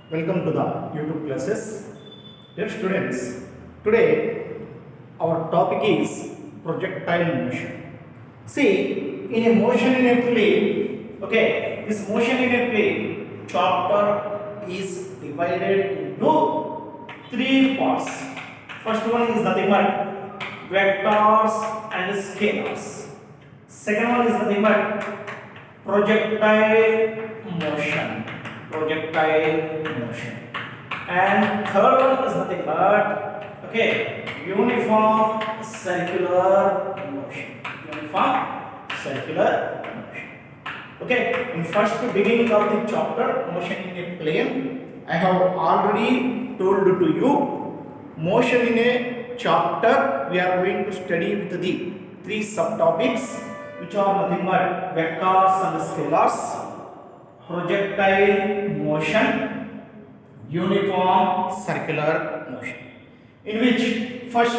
Welcome to the YouTube classes. Dear students, today our topic is projectile motion. See, in a motion in a plane, this motion in a plane chapter is divided into three parts. First one is nothing but vectors and scalars. Second one is nothing but projectile motion. And third one is nothing but uniform circular motion. In first beginning of the chapter motion in a plane, I have already told to you motion in a chapter we are going to study with the three subtopics, which are nothing but vectors and scalars, projectile motion, uniform circular motion, in which first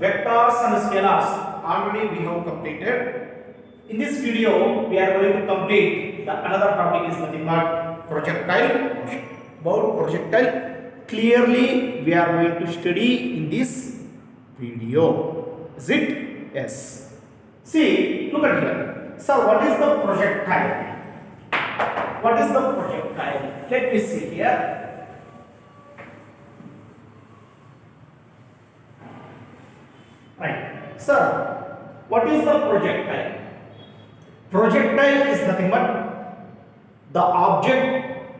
vectors and scalars already we have completed. In this video we are going to complete another topic is nothing but projectile motion. About projectile clearly we are going to study in this video. Is it? Yes. See, look at here. So what is the projectile? What is the projectile? Let me see here. Right. Sir, what is the projectile? Projectile is nothing but the object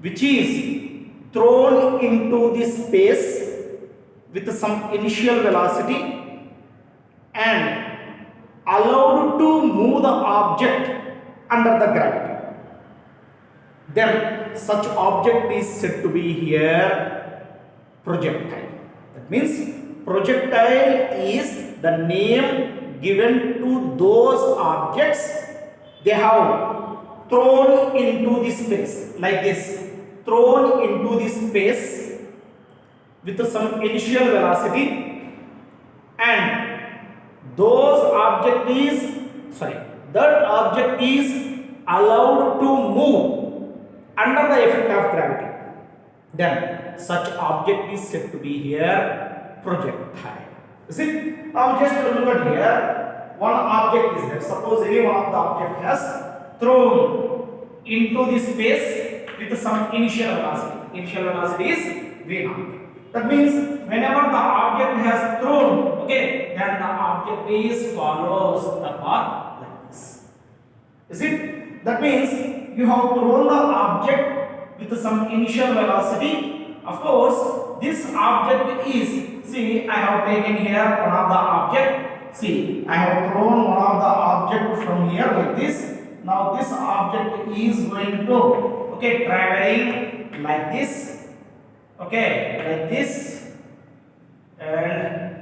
which is thrown into the space with some initial velocity and allowed to move the object under the gravity. Then such object is said to be here projectile. That means projectile is the name given to those objects they have thrown into the space, like this, thrown into the space with some initial velocity, and that object is allowed to move under the effect of gravity. Then such object is said to be here projectile. Is it? Now just look at here. One object is there. Suppose any one of the object has thrown into the space with some initial velocity. Initial velocity is v0. That means whenever the object has thrown, then the object is follows the path like this. Is it? That means you have thrown the object with some initial velocity. Of course, this object is, see, I have taken here one of the object. See, I have thrown one of the object from here like this. Now this object is going to, traveling like this, like this, and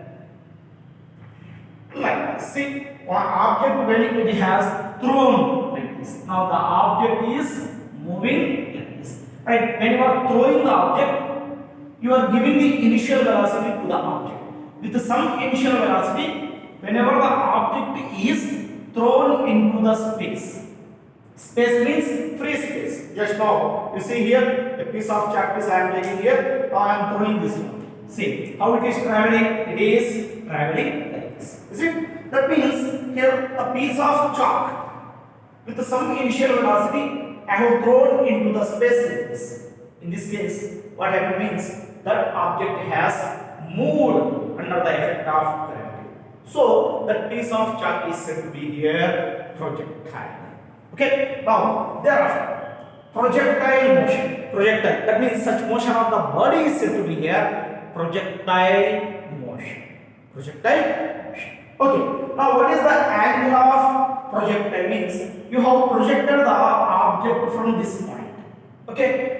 like this. See, one object when it has thrown like this. Now the object is moving like this. Right? When you are throwing the object, you are giving the initial velocity to the object. With some initial velocity, whenever the object is thrown into the space. Space means free space. Just now, you see here, a piece of chalk piece I am taking here. Now I am throwing this one. See how it is traveling? It is traveling like this. Is it? That means here a piece of chalk with some initial velocity I have thrown into the space like this. In this case, what happened means that object has moved under the effect of gravity. So that piece of chalk is said to be here projectile. Now thereafter projectile motion. Projectile, that means such motion of the body is said to be here projectile motion. Projectile motion. Now what is the angle of projectile? Means you have projected the object from this point.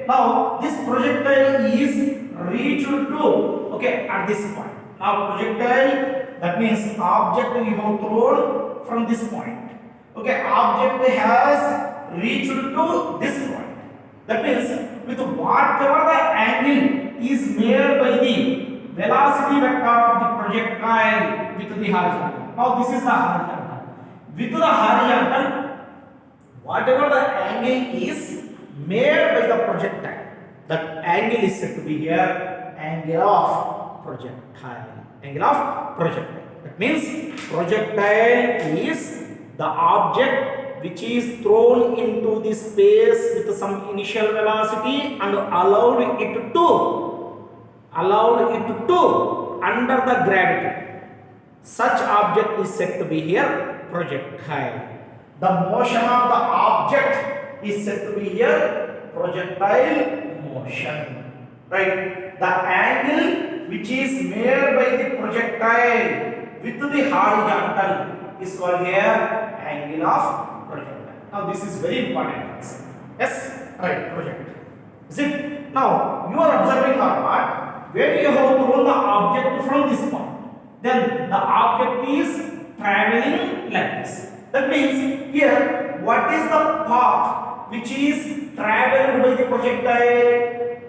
Now this projectile is reached to at this point. Now projectile, that means object you have thrown from this point. Object has reached to this point. That means with whatever the angle is made by the velocity vector of the projectile with the horizontal. Now this is the horizontal. With the horizontal, whatever the angle is made by the projectile, That angle is said to be here angle of projectile. Angle of projectile. That means projectile is the object which is thrown into the space with some initial velocity and allowed it to under the gravity. Such object is said to be here projectile. The motion of the object is said to be here projectile motion. Right? The angle which is made by the projectile with the horizontal is called here angle of projectile. Now this is very important. Yes, right, project. Is it? Now you are observing our part where you have to roll the object from this point. Then the object is traveling like this. That means here what is the path which is traveled by the projectile?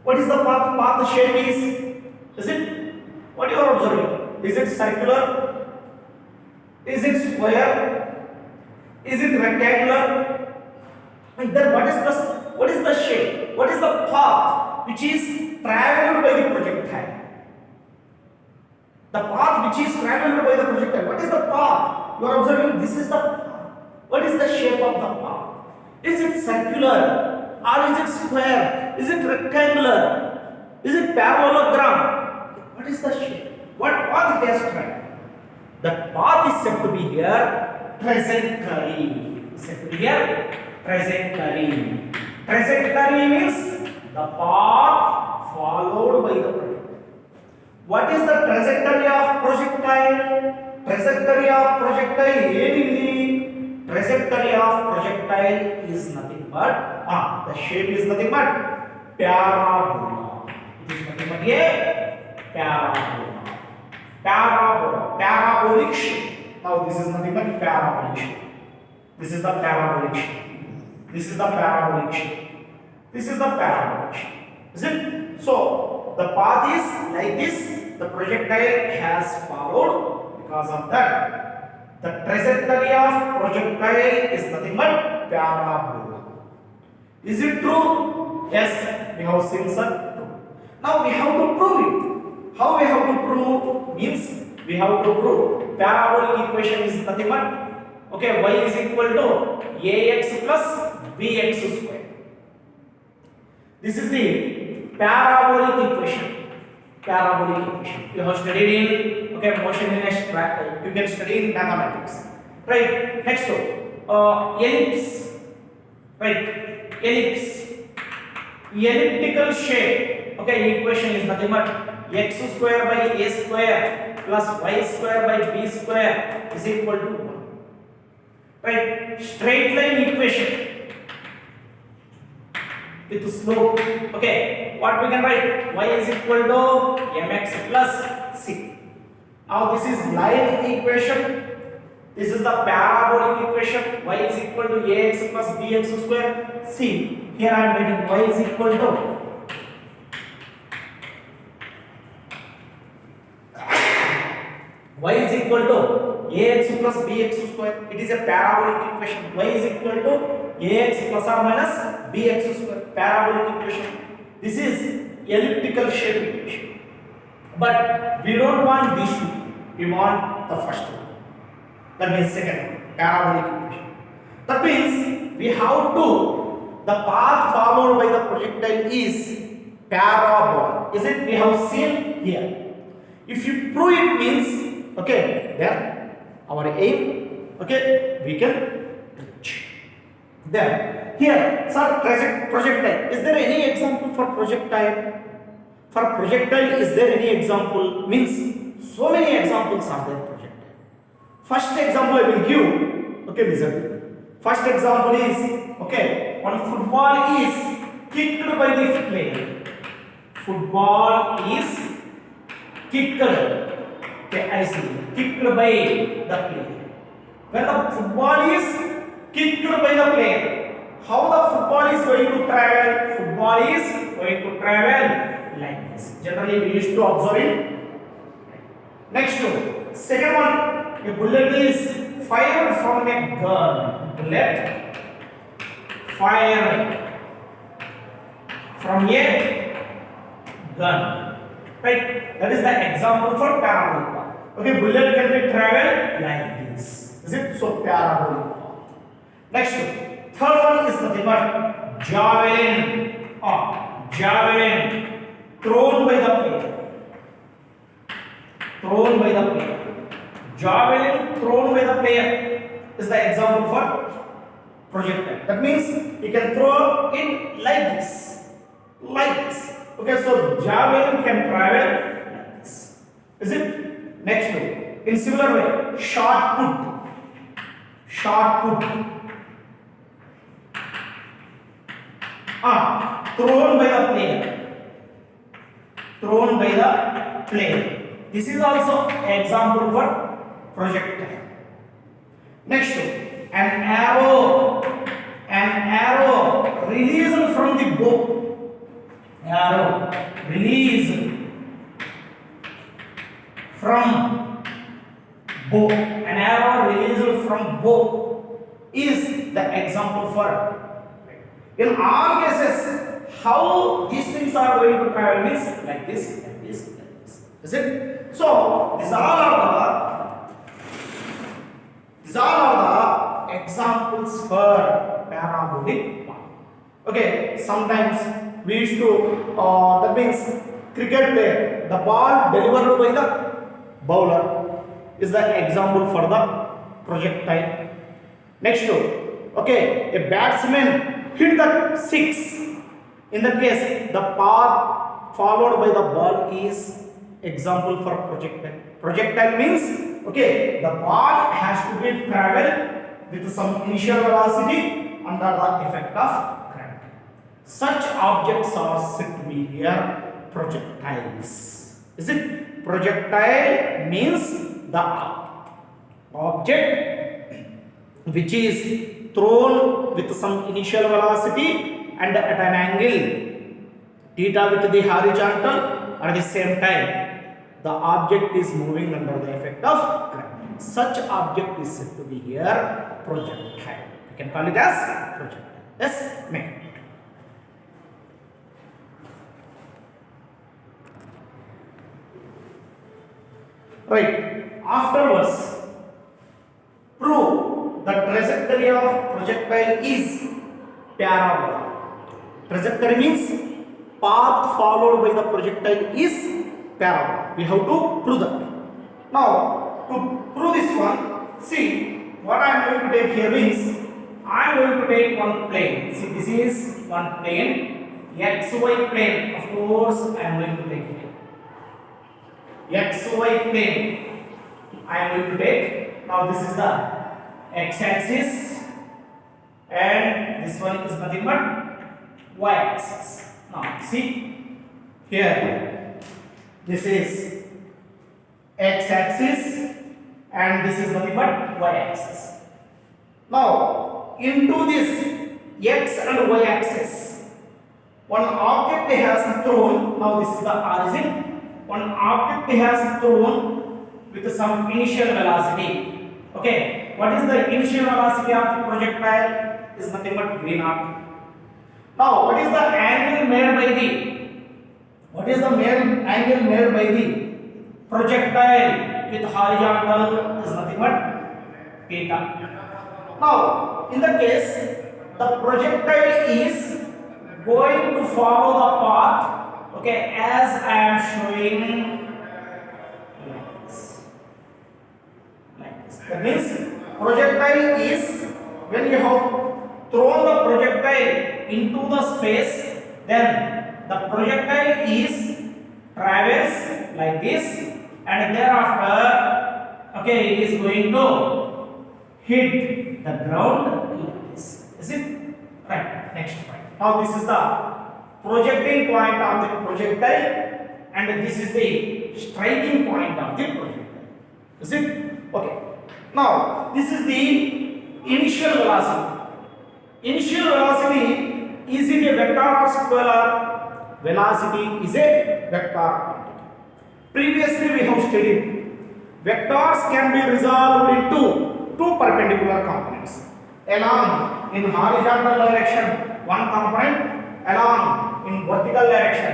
What is the path? Path shape is it? What you are observing? Is it circular? Is it square? Is it rectangular? And then what is the shape? What is the path which is traveled by the projectile? The path which is traveled by the projectile. What is the path? You are observing this is the path. What is the shape of the path? Is it circular or is it square? Is it rectangular? Is it parallelogram? What is the shape? What path it has traveled? The path is said to be here trajectory. Said to be here trajectory. Trajectory means the path followed by the projectile. What is the trajectory of projectile? Trajectory of projectile trajectory of projectile is nothing but the shape is nothing but parabola. It is nothing but a parabola. Parabolic shape. Now this is nothing but parabolic shape. This is the parabolic shape. This is the parabolic shape. This is the parabolic shape. Is it? So the path is like this. The projectile has followed. Because of that, the trajectory of projectile is nothing but parabola. Is it true? Yes, we have seen sir. True. Now we have to prove it. How we have to prove? Means we have to prove parabolic equation is nothing but y is equal to ax plus bx square. This is the parabolic equation. Parabolic equation. You have studied in motion in a you can study in mathematics. Right. Next ellipse. Right. Ellipse. Elliptical shape. Equation is nothing but x square by a square plus y square by b square is equal to 1. Right. Straight line equation with slope. What we can write? Y is equal to mx plus c. Now this is line equation. This is the parabolic equation. Y is equal to ax plus bx square. See, here I am writing y is equal to ax plus bx square. It is a parabolic equation. Y is equal to ax plus or minus bx square. Parabolic equation. This is elliptical shape equation. But we don't want these two. We want the first one. That means second one, parabolic equation. That means we have to, the path followed by the projectile is parabola. Is it? We have seen here. If you prove it means, then our aim, we can reach. Then here, sir, projectile. Is there any example for projectile? For projectile, is there any example? Means so many examples are there. Projectile. First example I will give. Listen. First example is when football is kicked by the player. Football is kicked. I see. Kicked by the player. When the football is kicked by the player, how the football is going to travel? Football is going to travel like this. Generally, we used to observe it. Next one, second one, a bullet is fired from a gun. Bullet fired from a gun. Right? That is the example for parabolic path. Okay, bullet can be traveled like this. Is it? So parabolic path. Next, third one is nothing but javelin. Javelin thrown by the player. Thrown by the player. Javelin thrown by the player is the example for projectile. That means you can throw it like this. Like this. Okay, so javelin can travel like this. Is it? Next one. In similar way, shot put. Shot put. Thrown by the player. Thrown by the player. This is also example for projectile. Next one. An arrow. An arrow released from the bow. Arrow released from bow. An arrow released from bow is the example for. In all cases, how these things are going to travel means like this, like this, like this. Is it? So these are the examples for parabolic path. Okay, sometimes we used to that means cricket player, the ball delivered by the bowler is the example for the projectile. Next, okay, a batsman hit the six. In that case, the path followed by the ball is example for projectile. Projectile means, okay, the ball has to be traveled with some initial velocity under the effect of gravity. Such objects are said to be here projectiles. Is it? Projectile means the object which is thrown with some initial velocity and at an angle theta with the horizontal. At the same time, the object is moving under the effect of gravity. Such object is said to be here projectile. You can call it as projectile. Yes, make it. Right. Afterwards, prove the trajectory of projectile is parabola. Trajectory means path followed by the projectile is parabola. We have to prove that. Now, to prove this one, see what I am going to take here means I am going to take one plane. See, this is one plane, XY plane. Of course, I am going to take it. XY plane. I am going to take. Now, this is the x-axis, and this one is nothing but y-axis. Now, see here. This is x-axis, and this is nothing but y-axis. Now, into this x and y-axis, one object has thrown. Now, this is the origin. One object has thrown with some initial velocity. Okay, what is the initial velocity of the projectile? Is nothing but v naught. Now, what is the angle made by the projectile with horizontal? Is nothing but theta. Now, in the case, the projectile is going to follow the path, okay, as I am showing like this. Like this. That means projectile is, when you have thrown the projectile into the space, then the projectile is traverse like this, and thereafter, okay, it is going to hit the ground like this. Is it? Right. Next point. Now this is the projecting point of the projectile, and this is the striking point of the projectile. Is it? Okay. Now this is the initial velocity. Initial velocity, is it a vector or scalar? Velocity is a vector quantity. Previously we have studied vectors can be resolved into two perpendicular components. Along in horizontal direction one component, along in vertical direction,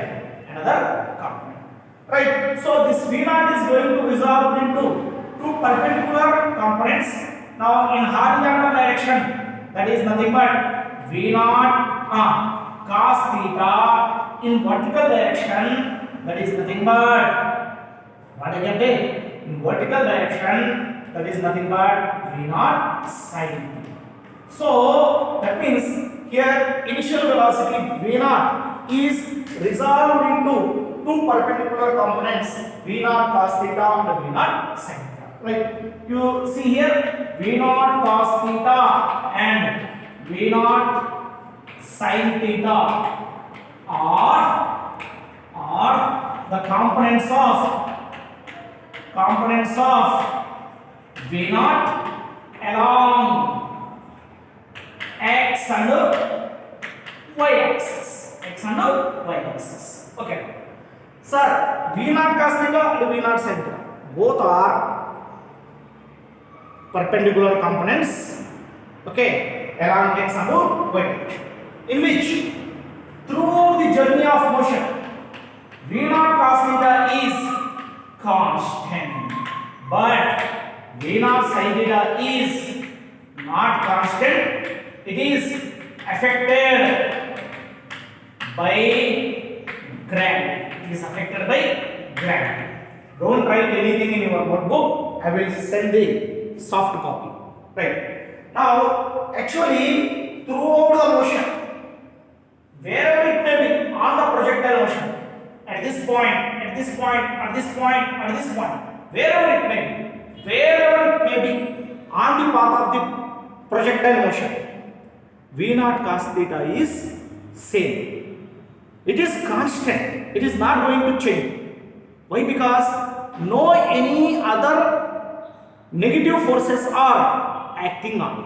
another component. Right. So this V naught is going to resolve into two perpendicular components. Now in horizontal direction, that is nothing but V naught cos theta. In vertical direction, that is nothing but what I can take. In vertical direction, that is nothing but V naught sin theta. So that means here initial velocity V naught is resolved into two perpendicular components, V naught cos theta and V naught sin theta. Right? You see here V naught cos theta and V naught sin theta are the components of V naught along x and y axis. Okay. Sir, V naught cos theta and V naught sin theta both are perpendicular components, okay, along x and y, in which throughout the journey of motion V naught cos theta is constant, but V naught sin theta is not constant. It is affected by gravity. Don't write anything in your notebook. I will send the soft copy. Right. Now, actually, throughout the motion, wherever it may be on the projectile motion, at this point, wherever it may be on the path of the projectile motion, V naught cos theta is same. It is constant. It is not going to change. Why? Because no any other negative forces are acting on it.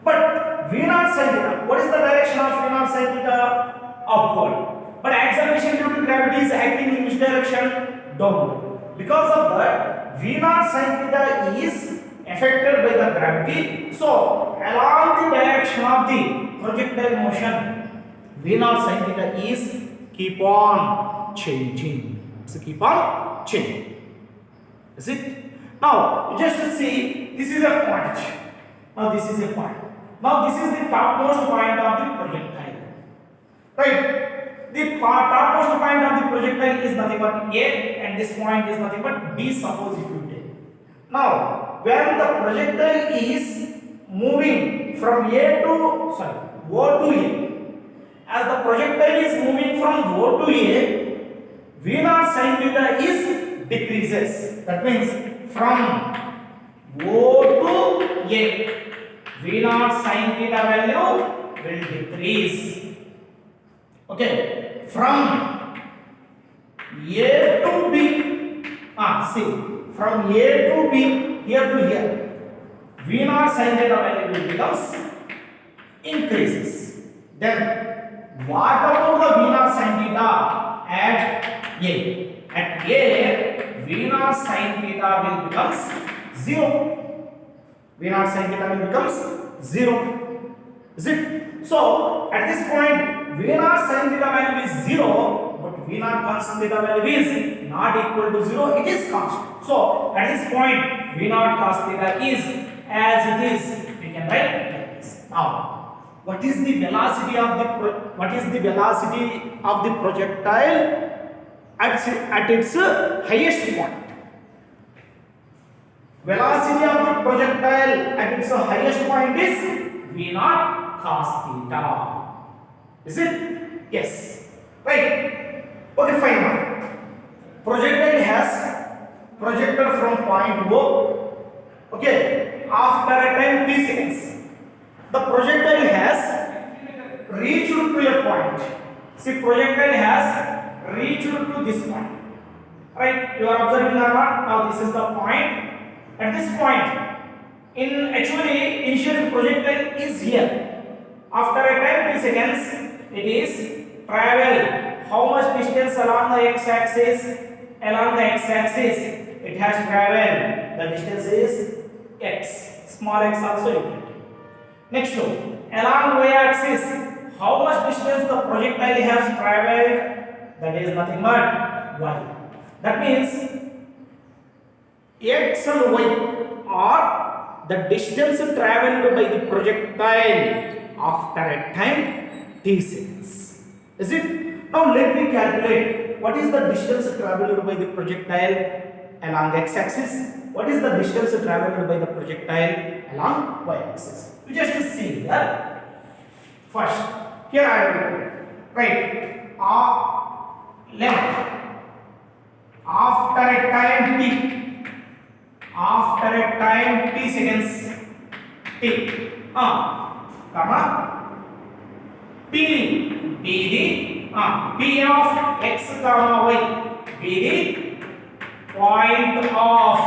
But V naught sin theta, what is the direction of V naught sin theta? Upward. But acceleration due to gravity is acting in which direction? Downward. Because of that, V naught sin theta is affected by the gravity. So, along the direction of the projectile motion, V naught sin theta is keep on changing. Is it? Now, just see, this is a point. Now, this is a point. Now, this is the topmost point of the projectile. Right? The topmost point of the projectile is nothing but A, and this point is nothing but B, suppose if you take. Now, when the projectile is moving from O to A, as the projectile is moving from O to A, V naught sin theta is decreases. That means from O to A, V naught sin theta value will decrease. Okay, from A to B, from A to B, here to here, V naught sin theta value will becomes increases. Then what about the V naught sin theta at A? At A, V naught sin theta will becomes 0. V naught sin theta will becomes 0. Is it? So at this point, V naught sin theta value is 0, but V naught constant theta value is not equal to 0. It is constant. So at this point, V naught cos theta is as it is. We can write like this. Now, what is the velocity of the projectile at its highest point? Velocity of the projectile at its highest point is V naught cos theta. Is it? Yes. Right. Okay, fine now. Projectile has projected from point O. Okay. After a time t seconds, the projectile has reached to a point. See, projectile has reached to this point. Right? You are observing or not? Now this is the point. At this point, initially projectile is here. After a time t seconds, it is travel how much distance along the x-axis? Along the x-axis, it has traveled. The distance is x. Small x also you can take. Next one, along y-axis, how much distance the projectile has traveled? That is nothing but y. That means x and y are the distance traveled by the projectile after a time t seconds. Is it? Now let me calculate what is the distance traveled by the projectile along x-axis. What is the distance traveled by the projectile along y-axis? You just see here. First, here I will write length after a time t. After a time t seconds t. Comma p be the p of x comma y be the point of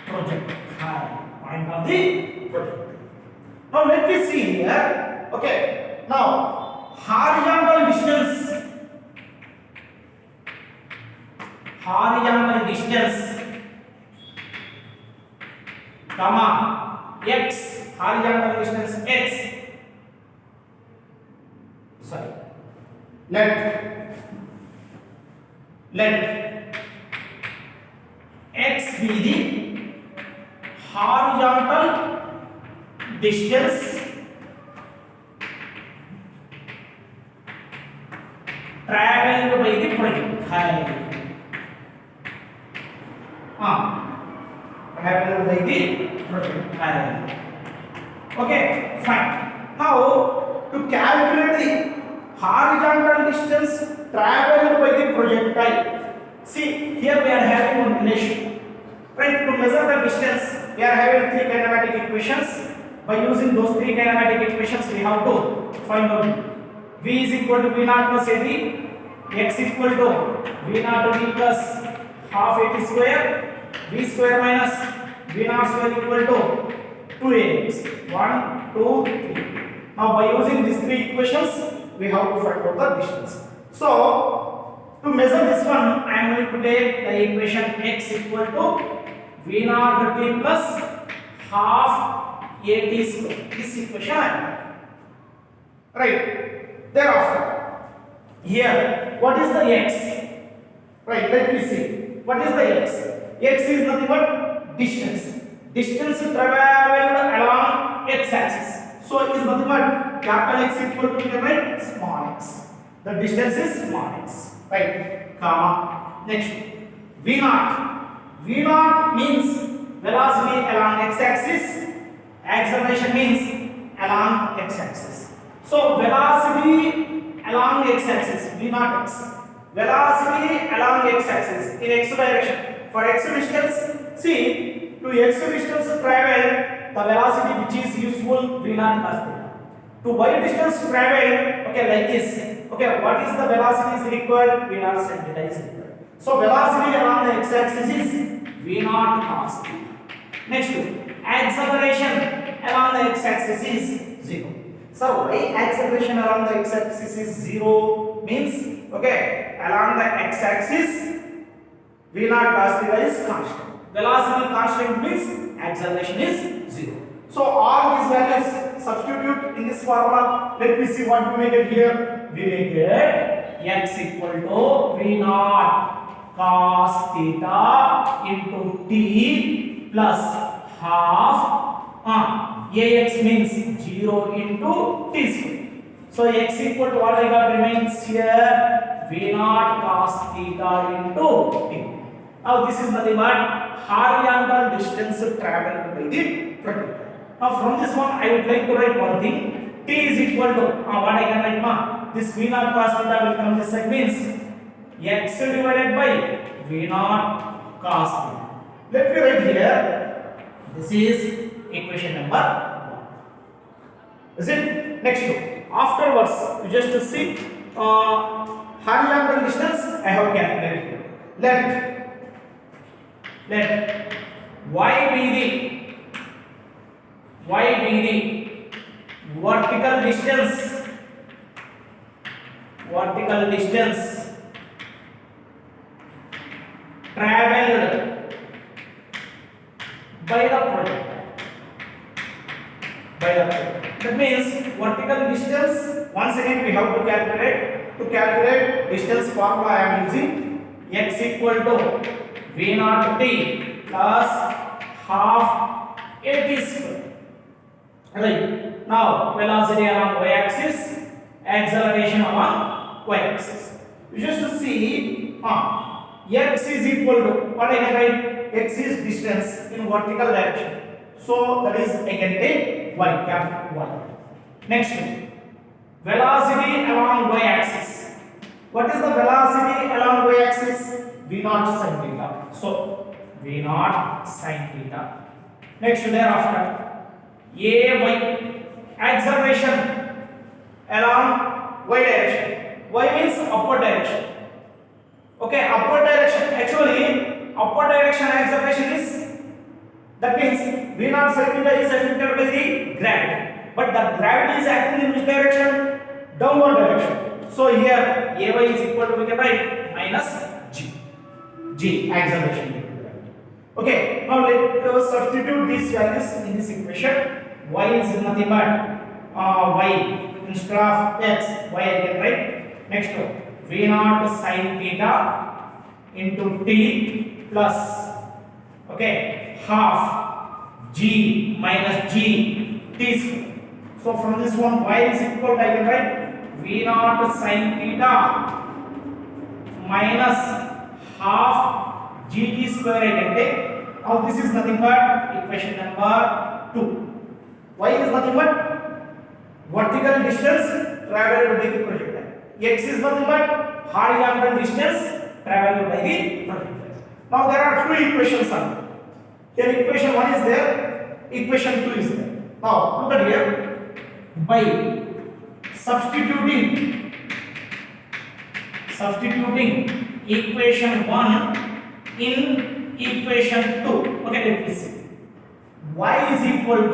projectile. Point of the projectile. Now let me see here. Okay. Now horizontal distance comma x, horizontal distance x. Sorry. Let x be the horizontal distance traveled by the projectile. Traveled by the projectile. Okay, fine. Now to calculate the horizontal distance traveled by the projectile. See, here we are having one relation. Right, to measure the distance, we are having three kinematic equations. By using those three kinematic equations, we have to find out v is equal to v naught plus at, x equal to v naught t plus half at square, v square minus v naught square equal to 2ax. 1, 2, 3. Now by using these three equations, we have to find out the distance. So to measure this one, I am going to take the equation x equal to v naught t plus half at square. This equation I have. Right. Thereafter, here what is the x? Right. Let me see. What is the x? X is nothing but distance. Distance traveled along x-axis. So it is nothing but capital X equal to, we can write small x. The distance is small x. Right. Comma. Next, v naught. V naught means velocity along x-axis. Acceleration means along x-axis. So velocity along x-axis, v naught x. Velocity along x-axis in x direction. For x distance, see, to x distance travel, the velocity which is useful, v naught cos theta. To y distance travel, okay, like this. Okay, what is the velocity is required? V naught sin theta is required. So velocity along the x-axis is v naught cos theta. Next, acceleration along the x-axis is 0. So why acceleration along the x-axis is 0 means, okay, along the x-axis v naught cos theta is constant. Velocity constant means acceleration is 0. So all these values substitute in this formula. Let me see what we make it here. We make it x equal to v naught cos theta into t plus half ax means 0 into t square. So x equal to what I got remains here, v naught cos theta into t. Now this is nothing but horizontal distance traveled by the projectile. Now from this one I would like to write one thing. T is equal to what I can write this v naught cos theta will come this side means x divided by v naught cos theta. Let me write here. This is equation number 1. Is it? Next one. Afterwards, you just see horizontal distance I have calculated here. Let y be the vertical distance traveled by the projectile. by the plane. That means vertical distance, once again we have to calculate. To calculate distance formula I am using x equal to v naught t plus half at square. Right. Now velocity along y axis, acceleration along y axis. You just see x is equal to what I can write? X is distance in vertical direction. So that is I can take y, capital Y. Next, velocity along y axis. What is the velocity along y axis? V naught sin theta. So V naught sin theta. Next, thereafter ay, acceleration along y direction. Y means upward direction. Okay, upward direction. Actually, upward direction acceleration is, that means V naught sin theta is affected by the gravity. But the gravity is acting in which direction? Downward direction. So here ay is equal to, we can write, minus g acceleration due to gravity. Okay, now let us substitute these values in this equation. Y is nothing but y instead of x, y I can write. Next one, V naught sin theta into t plus, okay, half g minus g t square. So from this one, y is equal to, I can write V naught sin theta minus half gt square I can take. Now this is nothing but equation number 2. Y is nothing but vertical distance traveled by the projectile. X is nothing but horizontal distance traveled by the projectile. Now there are two equations are there. Here equation 1 is there, equation 2 is there. Now look at here, by substituting equation 1 in equation 2. Okay, let me see. Y is equal to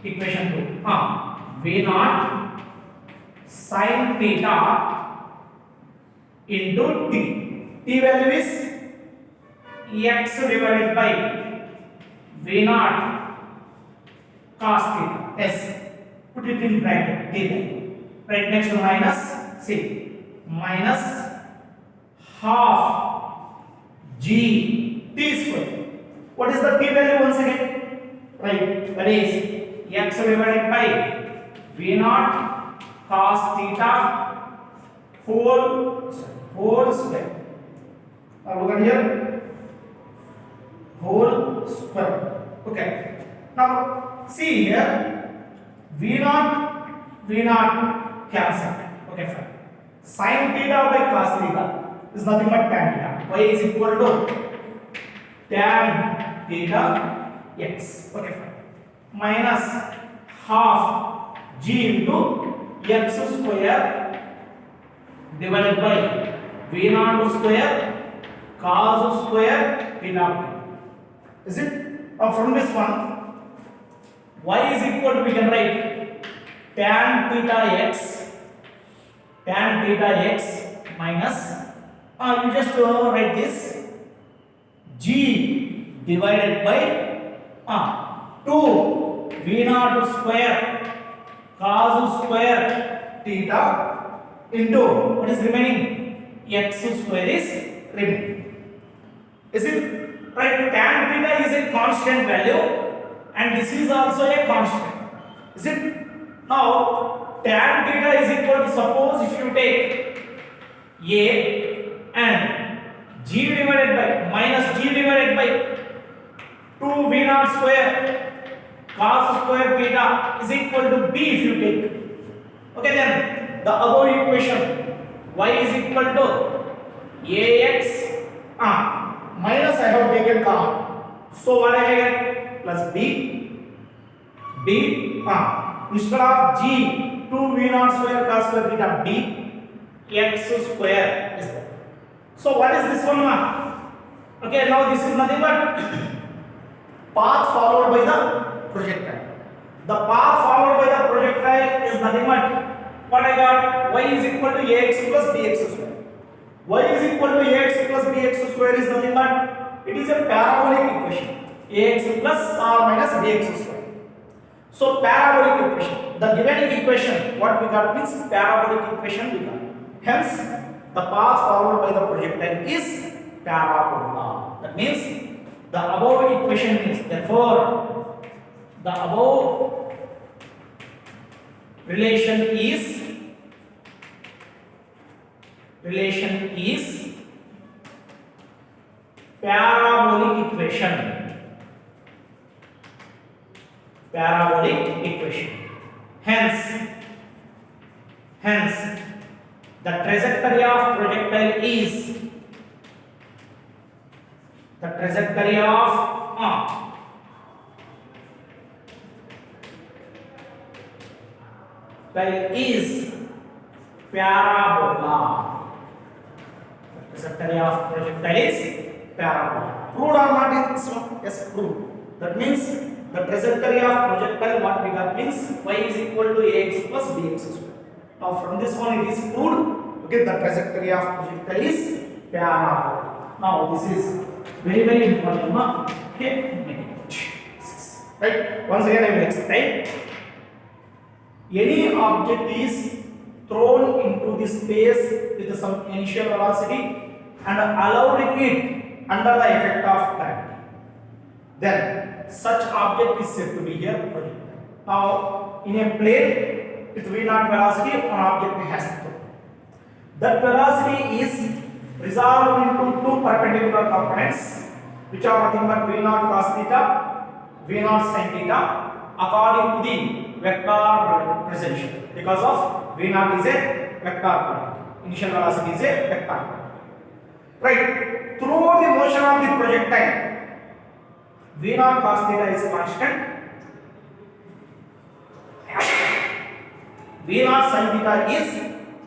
equation 2. V naught sin theta into t. T value is x divided by V naught cos theta. S. Put it in bracket. T value. Right, next to minus c. Minus half g t square. What is the t value once again? Right, that is x divided by V naught cos theta whole square. Now look at here, whole square. Okay. Now see here, V naught cancel. Okay, fine. Sin theta by cos theta is nothing but tan theta. Y is equal to tan theta x. Okay, fine. Minus half g into x square divided by V naught square cos square theta. Is it? Now from this one, y is equal to, we can write tan theta x minus, you just write this, g divided by 2 V naught square cos square theta into, what is remaining? X square is remaining. Is it? Right, tan theta is a constant value and this is also a constant. Is it? Now tan theta is equal to, suppose if you take a and g divided by minus g divided by 2 V naught square cos square theta is equal to b if you take. Okay, then the above equation y is equal to ax minus I have taken common. So what I get? Plus b instead of g 2 V naught square cos square theta b x square is there. So what is this one? Okay, now this is nothing but path followed by the projectile. The path followed by the projectile is nothing but, what I got? Y is equal to ax plus bx square. Y is equal to ax plus bx square is nothing but, it is a parabolic equation. Ax plus or minus bx square. So parabolic equation, the given equation what we got means parabolic equation we got. Hence the path followed by the projectile is parabola. That means the above equation means, therefore the above relation is parabolic equation. Parabolic equation. Hence the trajectory of projectile is parabola. The trajectory of projectile is parabola. Proved or not is this one? Yes, proved. That means the trajectory of projectile what we got means y is equal to ax plus bx square. Now from this one it is proved. Okay, the trajectory of projectile is parabola. Now this is very important. Okay, right. Once again I will explain. Any object is thrown into the space with some initial velocity and allowing it under the effect of gravity, then such object is said to be here projectile. Now in a plane with v0 velocity an object has thrown. That velocity is resolved into two perpendicular components which are nothing but v0 cos theta, v0 sin theta according to the vector representation, because of v0 is a vector quantity, initial velocity is a vector quantity. Right, throughout the motion of the projectile v0 cos theta is constant, v0 sin theta is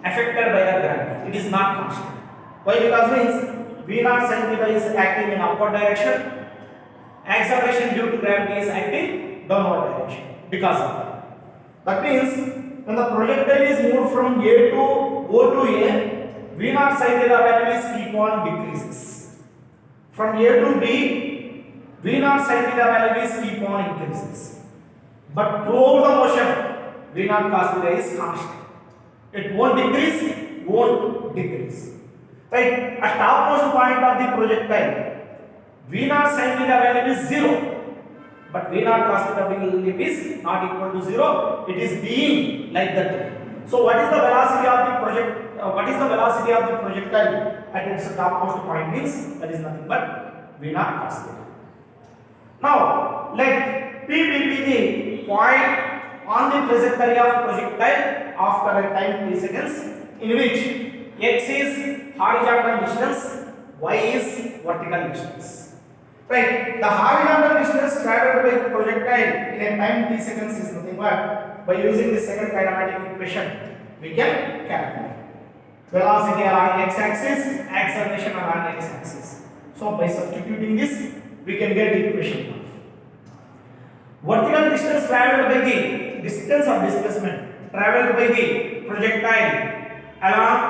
affected by the gravity, it is not constant. Why? Because means v0 sin theta is acting in upward direction, acceleration due to gravity is acting downward direction because of that. That means when the projectile is moved from A to O to A, v0 sin theta values keep on decreases. From A to B, v0 sin theta values keep on increases. But throughout the motion, v0 cos theta is constant. It won't decrease, won't decrease. Right? At topmost point of the projectile, v0 sin theta value is 0. But v0 cos theta value is not equal to 0. It is being like that. So what is the velocity of the projectile at its topmost point means that is nothing but v0 cos theta. Now let P will be the point on the trajectory of projectile after a time t seconds in which x is horizontal distance, y is vertical distance. Right, the horizontal distance traveled by the projectile in a time t seconds is nothing but by using the second kinematic equation we can calculate velocity along x-axis, acceleration along x-axis. So by substituting this we can get the equation. Vertical distance traveled by the distance of displacement traveled by the projectile along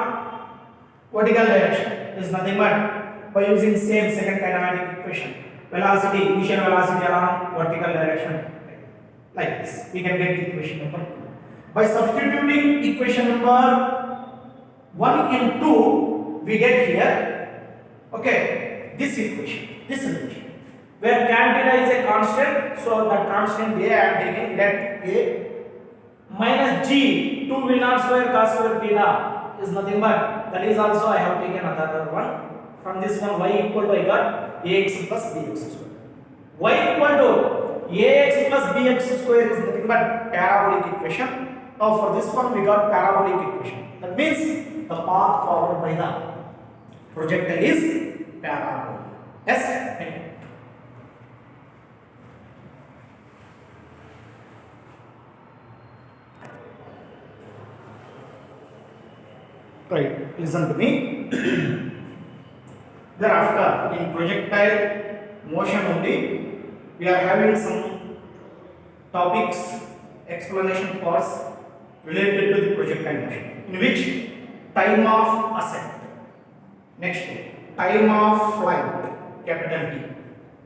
vertical direction is nothing but by using same second kinematic equation, velocity, initial velocity along vertical direction, like this we can get the equation number 2. By substituting equation number 1 in 2 we get here, okay, this equation, this relation where tan theta is a constant, so that constant a I am taking, let a minus g 2 v0 square cos square theta is nothing but, that is also I have taken another one. From this one y equal to I got ax plus bx square. Y equal to ax plus bx square is nothing but parabolic equation. Now for this one we got parabolic equation. That means the path followed by the projectile is parabola. Yes. Right, listen to me. Thereafter, in projectile motion only, we are having some topics, explanation parts related to the projectile motion, in which time of ascent, next time of flight, capital T,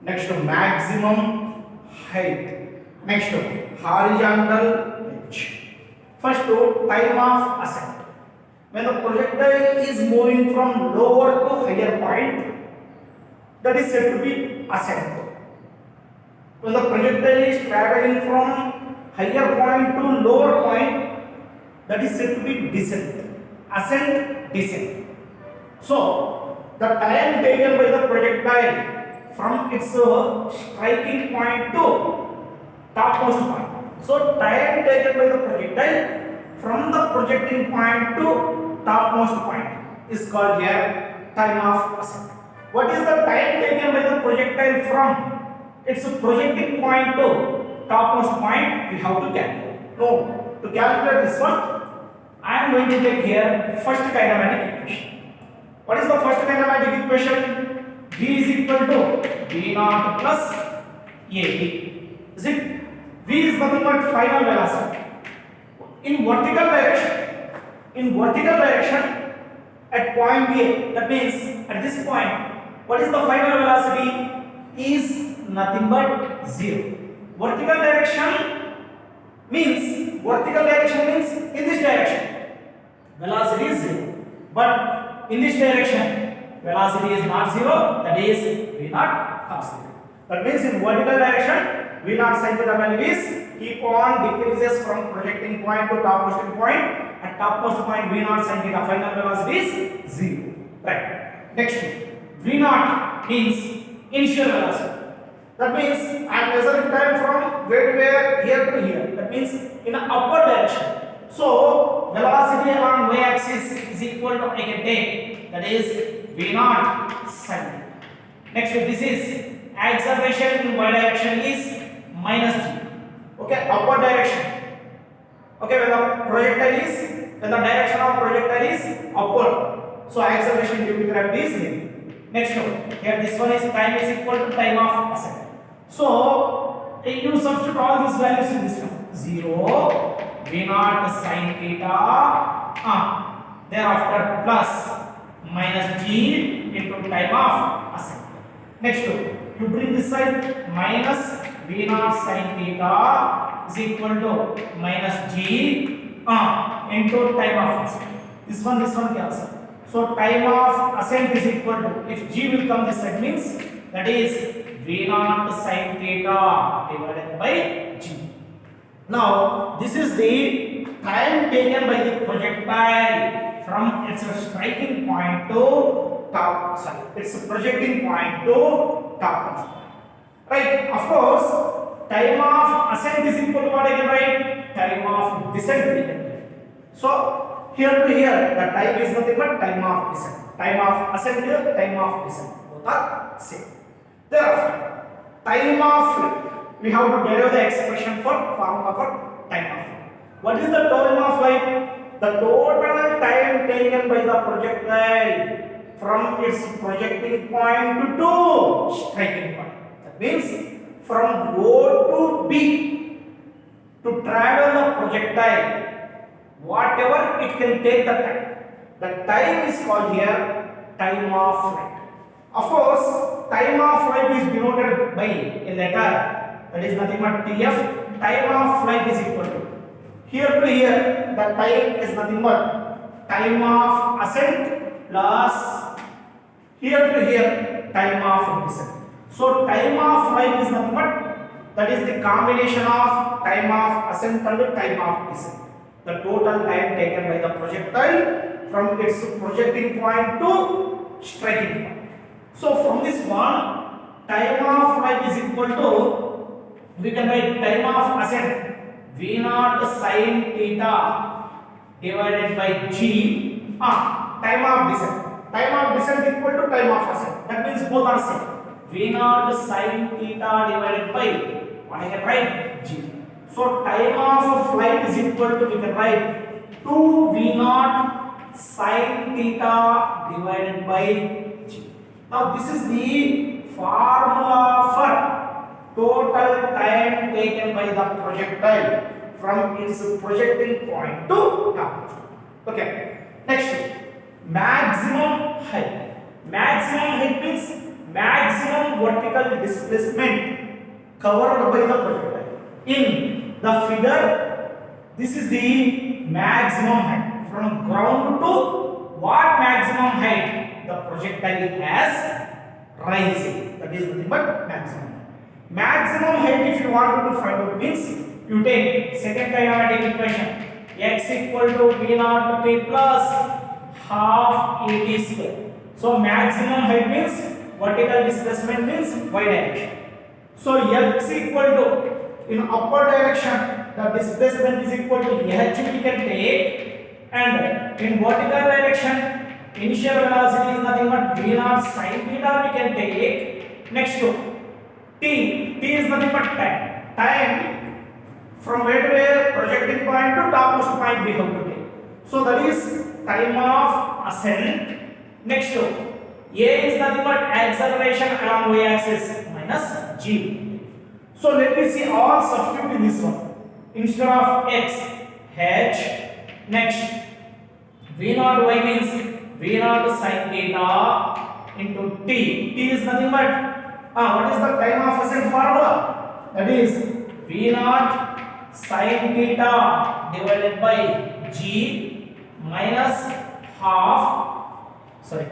next maximum height, Next, horizontal edge. First, time of ascent. When the projectile is moving from lower to higher point, that is said to be ascent. When the projectile is traveling from higher point to lower point, that is said to be descent. Ascent, descent. So, the time taken by the projectile from its striking point to topmost point. So, time taken by the projectile from the projecting point to topmost point is called here time of ascent. What is the time taken by the projectile from its projecting point to topmost point? We have to calculate. No, to calculate this one, I am going to take here first kinematic equation. What is the first kinematic equation? V is equal to V naught plus AT. Is it? V is nothing but final velocity. In vertical direction at point A, that means at this point, what is the final velocity? Is nothing but 0. Vertical direction means in this direction velocity is 0, but in this direction velocity is not 0, that is V naught constant. That means in vertical direction V naught sin theta value is keep on decreases from projecting point to topmost point. At topmost point V naught sin theta final velocity is 0. Right. Next, V naught means initial velocity. That means I am measuring time from where to where, here to here. That means in an upward direction. So velocity along y-axis is equal to, I can take, that is V naught sin theta. Next, this is acceleration in y direction is minus g. Okay, upward direction. Okay, when the direction of projectile is upward, so acceleration due to gravity is nil. Next one, here this one is time is equal to time of ascent. So you substitute all these values in this one. 0, V naught sin theta, thereafter plus minus g into time of ascent. Next one, you bring this side minus V naught sin theta is equal to minus g into time of ascent. This one cancel. So time of ascent is equal to, if g will come this side means that is V naught sin theta divided by g. Now this is the time taken by the projectile from its striking point to its projecting point to topmost point. Right, of course, time of ascent is equal to what I can write? Time of descent. So, here to here, the time is nothing but time of descent. Time of ascent here, time of descent. Both are same. Thereafter, time of flight. We have to derive the expression for formula for time of flight. What is the time of flight? The total time taken by the projectile from its projecting point to striking point. Means from O to B to travel the projectile, whatever it can take the time. The time is called here time of flight. Of course, time of flight is denoted by a letter, that is nothing but TF. Time of flight is equal to, here to here, the time is nothing but time of ascent plus here to here time of descent. So time of flight is nothing but, that is the combination of time of ascent and time of descent. The total time taken by the projectile from its projecting point to striking point. So from this one, time of flight is equal to, we can write time of ascent V naught sin theta divided by g. Time of descent. Time of descent equal to time of ascent. That means both are same. V naught sin theta divided by, what I can write? G. So time of flight is equal to, we can write 2 V naught sin theta divided by G. Now this is the formula for total time taken by the projectile from its projecting point to topmost. Okay. Next, maximum height. Maximum height means maximum vertical displacement covered by the projectile. In the figure, this is the maximum height. From ground to what maximum height the projectile has rising. That is nothing but maximum. Maximum height, if you want to find out, means you take second kinematic equation. X equal to V naught T plus half AT square. So maximum height means vertical displacement means y direction. So x equal to, in upward direction the displacement is equal to h we can take, and in vertical direction initial velocity is nothing but v naught sin theta we can take. Next to t is nothing but time from where to where, projecting point to topmost point we have to take. So that is time of ascent. Next to a is nothing but acceleration along y axis minus g. So let me see all substitute in this one. Instead of x, h. Next v naught y means v naught sin theta into t. T is nothing but what is the time of ascent formula? That is v naught sin theta divided by g minus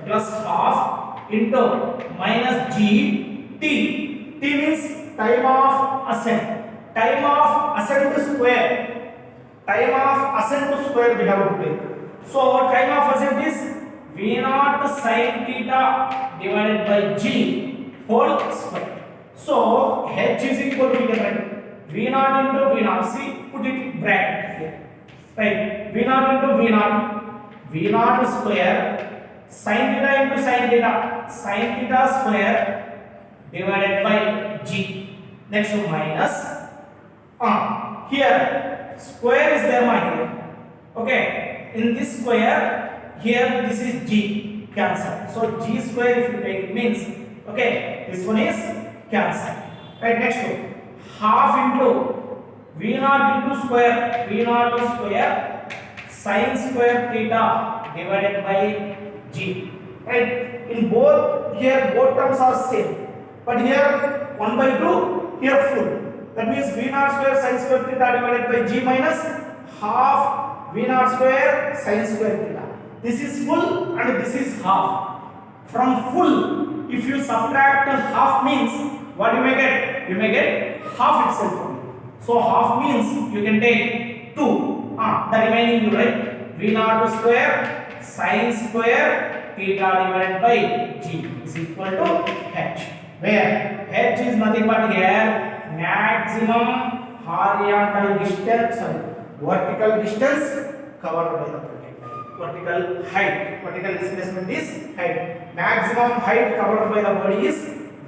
plus half into minus g t. T means time of ascent. Time of ascent to square. Time of ascent to square we have to take. So time of ascent is v naught sin theta divided by g whole square. So h is equal to, we can write v naught into v naught. See, put it in bracket here. Right, v naught into v naught square sin theta into sin theta square divided by g. Next to minus here square is there here. Okay, in this square here this is g, cancel. So g square if you take it means, okay, this one is cancel. Right, next to half into v naught into square sin square theta divided by g. Right, in both here both terms are same, but here 1 by 2, here full. That means v naught square sin square theta divided by g minus half v naught square sin square theta. This is full and this is half. From full, if you subtract half means what you may get? You may get half itself only. So half means you can take 2. The remaining you write v naught square sin square theta divided by g is equal to h, where h is nothing but here maximum horizontal distance, vertical distance covered by the projectile. Vertical height, vertical displacement is height. Maximum height covered by the body is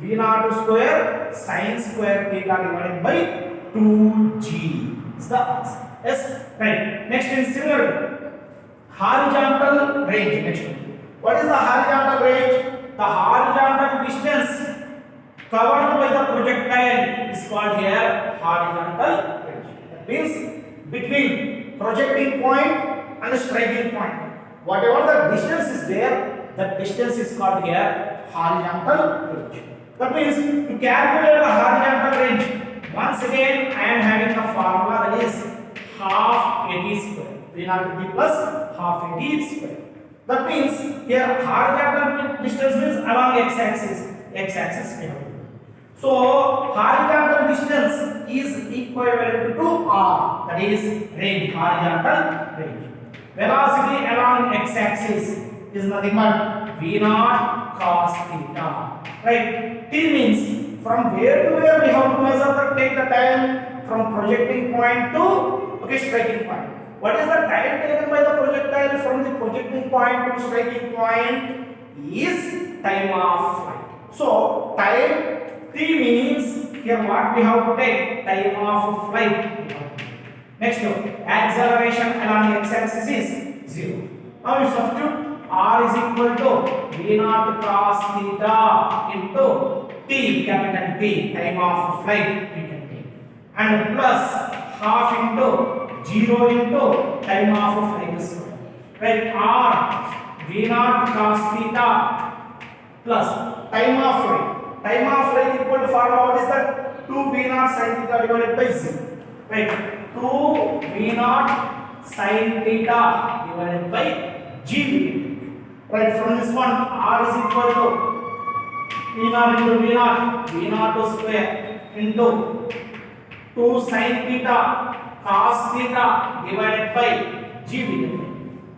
v naught square sin square theta divided by 2g is the answer. Yes, right. Next is similar horizontal range. Next one. What is the horizontal range? The horizontal distance covered by the projectile is called here horizontal range. That means between projecting point and striking point, whatever the distance is there, that distance is called here horizontal range. That means to calculate the horizontal range, once again I am having the formula, that is half AT square. V naught T plus half AT square. That means here horizontal distance means along x-axis. X-axis we have. So horizontal distance is equivalent to r, that is range, horizontal range. Velocity along x-axis is nothing but v naught cos theta. Right? T means from where to where we have to measure take the time from projecting point to striking point. What is the time taken by the projectile from the projecting point to striking point is time of flight. So time T means here what we have to take? Time of flight. Next acceleration along x-axis is 0. Now you substitute r is equal to v naught cos theta into t, capital T, time of flight we can take, and plus half into 0 into time of flight square. Right, r v naught cos theta plus time of flight. Time of flight equal to formula, what is that? 2 v naught sin theta divided by z. Right, 2 V naught sin theta divided by G. Right, from this one R is equal to V naught into V naught square into 2 sin theta cos theta divided by G.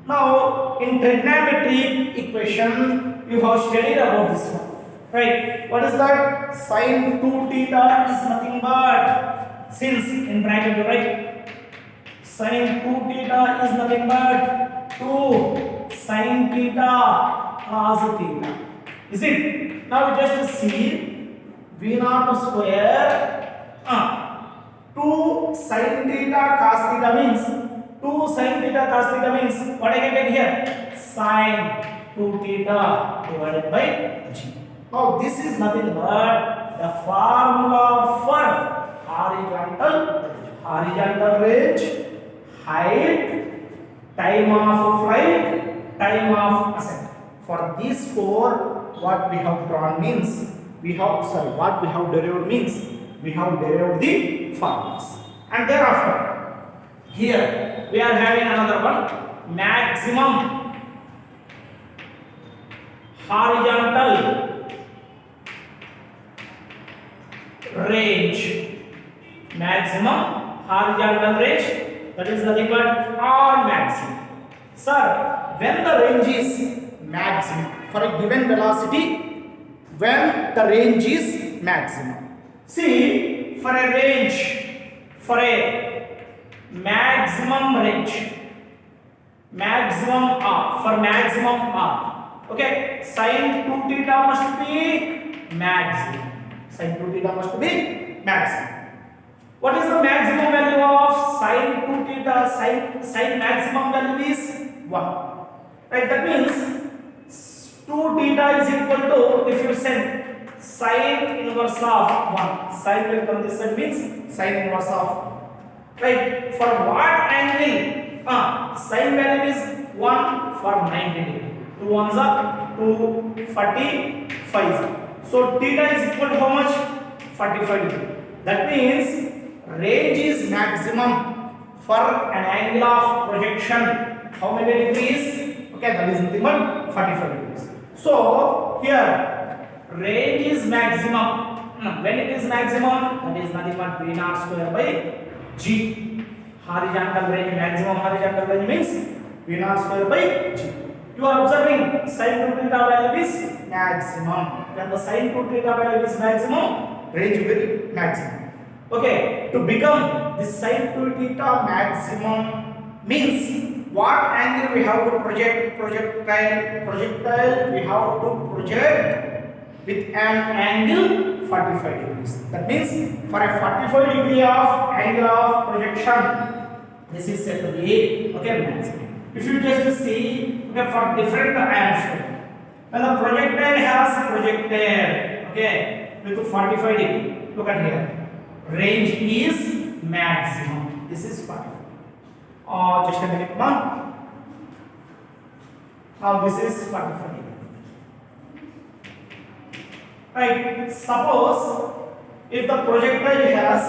Now, in trigonometric equation, you have studied about this one. Right, what is that? Sin 2 theta is nothing but, since in bracket you write sin 2 theta is nothing but 2 sin theta cos theta. Is it? Now we just see V naught square 2 sin theta cos theta means 2 sin theta cos theta means what I can get here? Sin 2 theta divided by G. Now this is nothing but the formula for horizontal range, height, time of flight, time of ascent. For these four, what we have drawn means what we have derived means we have derived the formulas. And thereafter, here we are having another one, maximum horizontal range. Maximum horizontal range, that is nothing but R maximum. Sir, when the range is maximum for a given velocity, when the range is maximum. See, for a maximum range, maximum R, for maximum R, okay, sin 2 theta must be maximum. Sin 2 theta must be maximum. What is the maximum value of sin 2 theta? Sin maximum value is 1. Right, that means 2 theta is equal to, if you send sin inverse of 1, sin will come this side means sin inverse of. Right, for what angle? Sin value is 1 for 90 degree. 2 ones are 245. So theta is equal to how much? 45 degree. That means range is maximum for an angle of projection. How many degrees? Okay, that is nothing but 45 degrees. So here range is maximum. When it is maximum, that is nothing but V naught square by G. Horizontal range, maximum horizontal range means V naught square by G. You are observing sin 2 theta value is maximum. When the sin 2 theta value is maximum, range will maximum. Okay, to become this sin 2 theta maximum means what angle we have to project? Projectile we have to project with an angle 45 degrees. That means for a 45 degree of angle of projection, this is said to be maximum. If you just see, for different angles, when the projectile has projected, with 45 degree, look at here, range is maximum. This is 45. Just a minute, now this is 45 degree. Right, suppose if the projectile has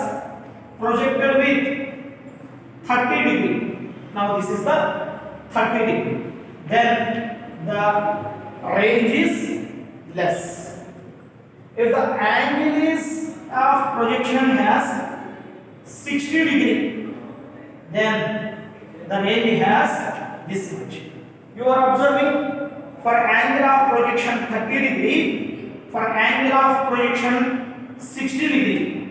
projected with 30 degree, now this is the 30 degree, then the range is less. If the angle is of projection has 60 degree, then the range has this much. You are observing for angle of projection 30 degree, for angle of projection 60 degree,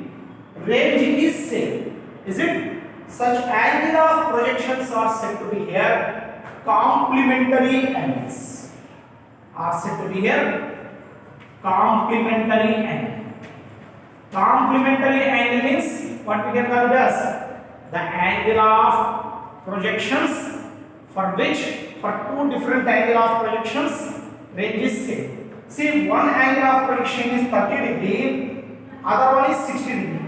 range is same. Is it? Such angle of projections are said to be here complementary angles. Are said to be here complementary angle. Complementary angle means what we can call it as the angle of projections for which for two different angle of projections range is same. See, one angle of projection is 30 degree, other one is 60 degree.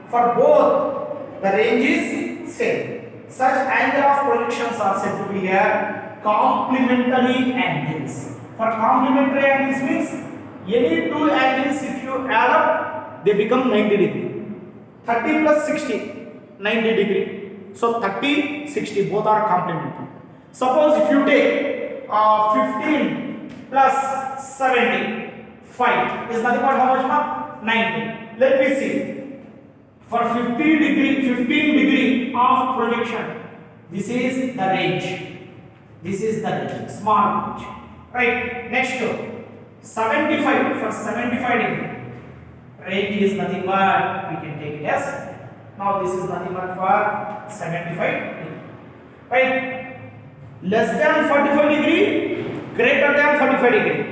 For both the range is same. Such angle of projections are said to be here complementary angles. For complementary angles means any two angles if you add up they become 90 degree. 30 plus 60, 90 degree. So 30, 60 both are complementary. Suppose if you take 15 plus 75 is nothing but how much more? 90. Let me see. For 15 degree of projection, this is the range. This is the range, small range. Right. Next, 75 for 75 degree. Range is nothing but we can take it as. Now this is nothing but for 75 degree. Right. Less than 45 degree, greater than 45 degree.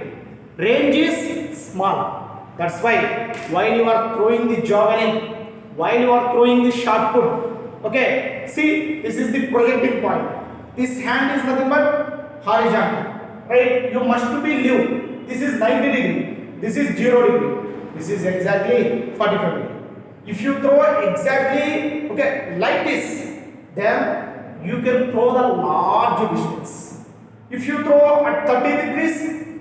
Range is small. That's why while you are throwing the javelin, while you are throwing the shot put, okay, see, this is the projecting point. This hand is nothing but horizontal, right? You must be live. This is 90 degree, this is 0 degree, this is exactly 45 degree. If you throw exactly, okay, like this, then you can throw the large distance. If you throw at 30 degrees,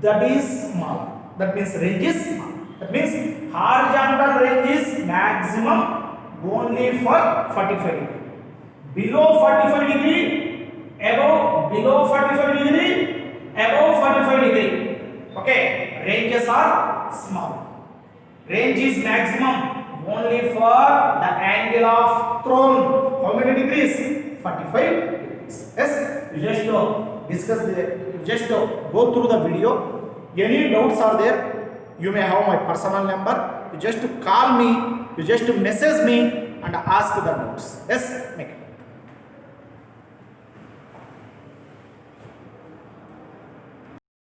that is small. That means range is small. That means horizontal range is maximum only for 45 degree. Below 45 degree, below 45 degree, above 45 degree. Okay, ranges are small. Range is maximum only for the angle of thrown. How many degrees? 45 degrees. Yes, you just discuss just go through the video. Any doubts are there, you may have my personal number. You just call me, you just message me and ask the doubts. Yes, make it.